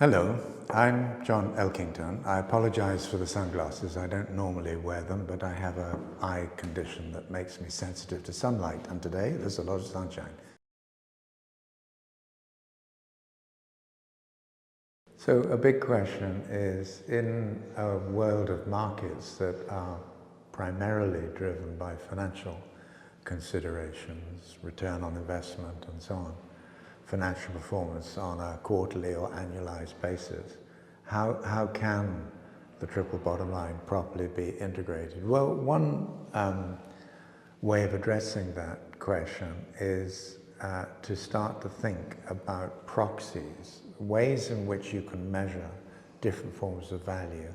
Hello, I'm John Elkington. I apologize for the sunglasses. I don't normally wear them, but I have an eye condition that makes me sensitive to sunlight, and today there's a lot of sunshine. So a big question is, in a world of markets that are primarily driven by financial considerations, return on investment and so on, financial performance on a quarterly or annualized basis, how can the triple bottom line properly be integrated? Well, one way of addressing that question is to start to think about proxies, ways in which you can measure different forms of value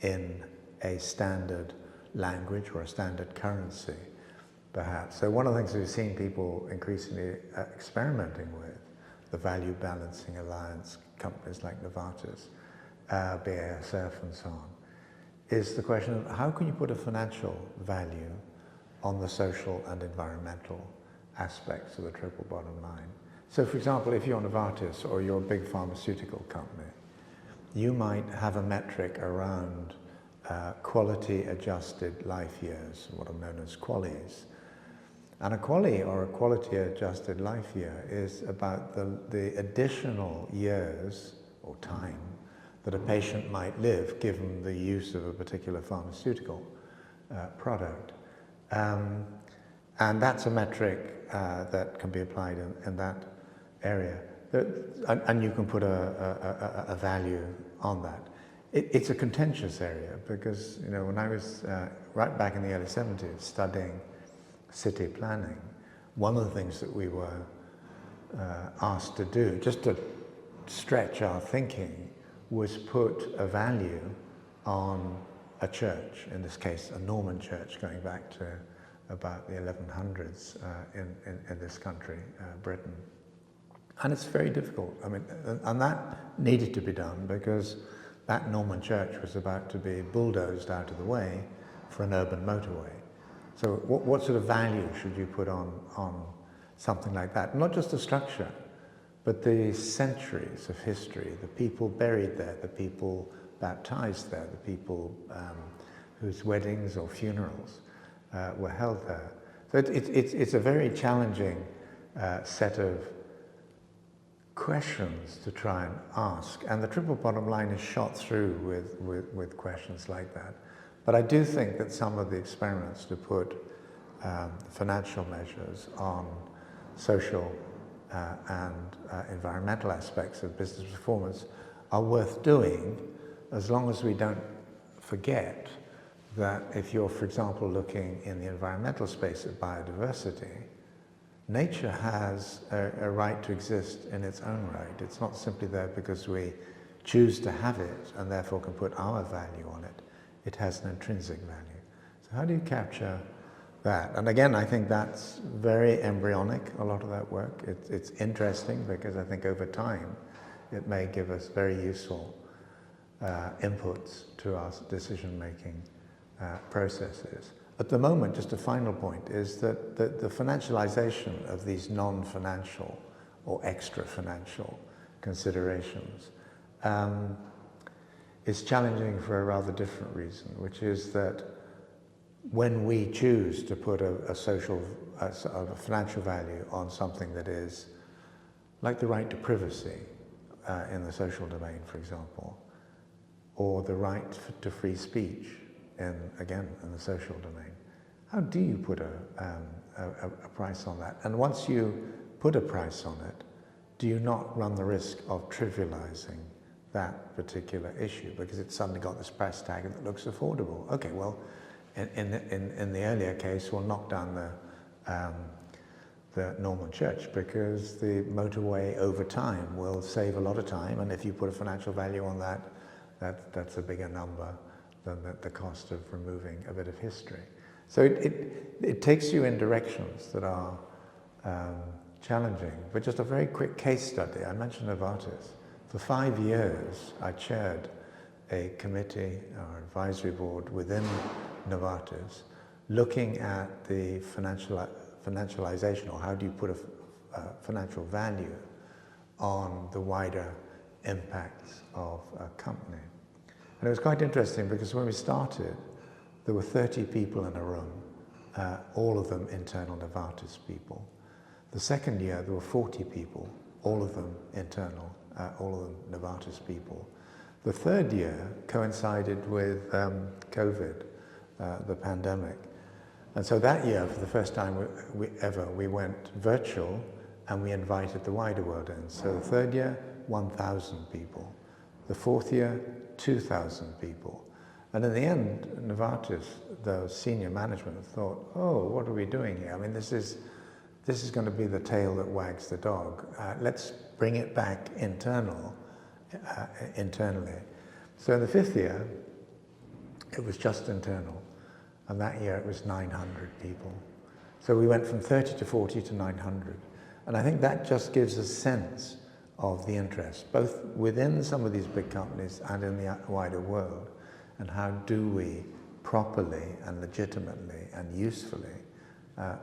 in a standard language or a standard currency, perhaps. So one of the things we've seen people increasingly experimenting with, the Value Balancing Alliance, companies like Novartis, BASF and so on, is the question of how can you put a financial value on the social and environmental aspects of the triple bottom line. So for example, if you're Novartis or you're a big pharmaceutical company, you might have a metric around quality adjusted life years, what are known as QALYs. And a QALY, or a quality adjusted life year, is about the additional years or time that a patient might live given the use of a particular pharmaceutical product. And that's a metric that can be applied in that area. And you can put a value on that. It's a contentious area because, you know, when I was right back in the early 70s studying city planning, one of the things that we were asked to do, just to stretch our thinking, was put a value on a church, in this case a Norman church going back to about the 1100s in this country, Britain. And it's very difficult. I mean, and that needed to be done because that Norman church was about to be bulldozed out of the way for an urban motorway. So what sort of value should you put on something like that? Not just the structure, but the centuries of history, the people buried there, the people baptized there, the people whose weddings or funerals were held there. So it's a very challenging set of questions to try and ask, and the triple bottom line is shot through with questions like that. But I do think that some of the experiments to put financial measures on social and environmental aspects of business performance are worth doing, as long as we don't forget that if you're, for example, looking in the environmental space at biodiversity, nature has a right to exist in its own right. It's not simply there because we choose to have it and therefore can put our value on it. It has an intrinsic value. So how do you capture that? And again, I think that's very embryonic, a lot of that work. It's interesting because I think over time it may give us very useful inputs to our decision-making processes. At the moment, just a final point, is that the financialization of these non-financial or extra-financial considerations is challenging for a rather different reason, which is that when we choose to put a financial value on something that is like the right to privacy in the social domain, for example, or the right to free speech, again, in the social domain, how do you put a price on that? And once you put a price on it, do you not run the risk of trivializing that particular issue because it's suddenly got this price tag that looks affordable? Okay, well, in the earlier case, we'll knock down the Norman church because the motorway over time will save a lot of time, and if you put a financial value on that, that's a bigger number than the cost of removing a bit of history. So it takes you in directions that are challenging. But just a very quick case study. I mentioned Novartis. For 5 years, I chaired a committee or advisory board within Novartis looking at the financialization, or how do you put a financial value on the wider impacts of a company. And it was quite interesting because when we started, there were 30 people in a room, all of them internal Novartis people. The second year, there were 40 people, all of them internal, all of them Novartis people. The third year coincided with COVID, the pandemic. And so that year, for the first time we went virtual and we invited the wider world in. So the third year, 1,000 people. The fourth year, 2,000 people. And in the end, Novartis, the senior management thought, oh, what are we doing here? I mean, this is going to be the tail that wags the dog. Let's bring it back internally. So in the fifth year, it was just internal. And that year it was 900 people. So we went from 30 to 40 to 900. And I think that just gives a sense of the interest, both within some of these big companies and in the wider world. And how do we properly and legitimately and usefully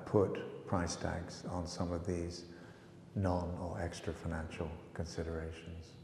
put price tags on some of these non or extra financial considerations.